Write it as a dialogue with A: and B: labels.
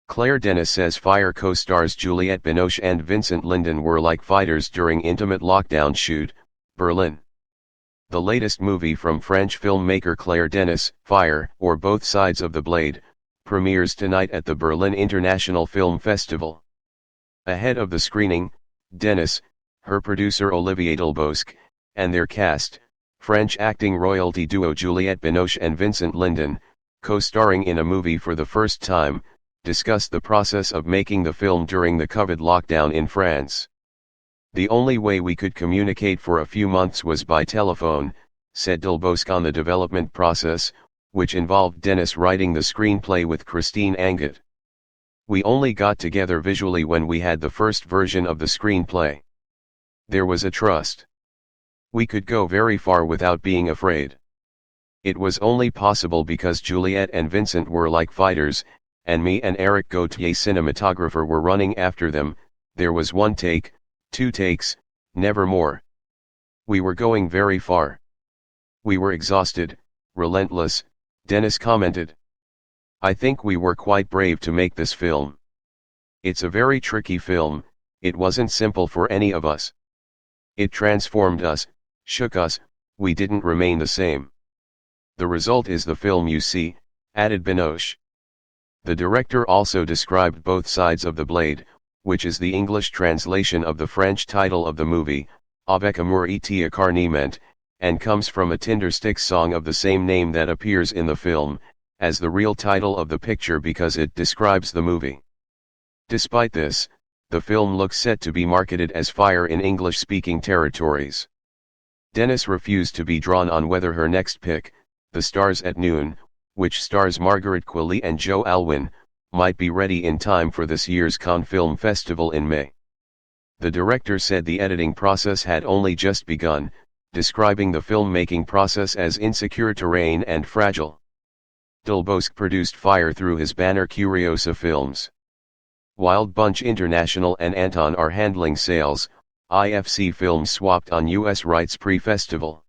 A: Claire Denis says Fire co-stars Juliette Binoche and Vincent Lindon were like fighters during intimate lockdown shoot, Berlin. The latest movie from French filmmaker Claire Denis, Fire, or Both Sides of the Blade, premieres tonight at the Berlin International Film Festival. Ahead of the screening, Denis, her producer Olivier Delbosque, and their cast, French acting royalty duo Juliette Binoche and Vincent Lindon, co-starring in a movie for the first time, discussed the process of making the film during the COVID lockdown in France. "The only way we could communicate for a few months was by telephone," said Delbosque on the development process, which involved Denis writing the screenplay with Christine Angot. "We only got together visually when we had the first version of the screenplay. There was a trust. We could go very far without being afraid. It was only possible because Juliette and Vincent were like fighters, and me and Eric Gauthier cinematographer were running after them. There was one take, 2 takes, never more. We were going very far. We were exhausted, relentless," Denis commented. "I think we were quite brave to make this film. It's a very tricky film, it wasn't simple for any of us. It transformed us, shook us, we didn't remain the same. The result is the film you see," added Binoche. The director also described Both Sides of the Blade, which is the English translation of the French title of the movie, Avec amour et acharnement, and comes from a Tindersticks song of the same name that appears in the film, as the real title of the picture because it describes the movie. Despite this, the film looks set to be marketed as Fire in English-speaking territories. Denis refused to be drawn on whether her next pick, The Stars at Noon, which stars Margaret Qualley and Joe Alwyn, might be ready in time for this year's Cannes Film Festival in May. The director said the editing process had only just begun, describing the filmmaking process as insecure terrain and fragile. Delbosque produced Fire through his banner Curiosa Films. Wild Bunch International and Anton are handling sales. IFC Films swapped on U.S. rights pre-festival.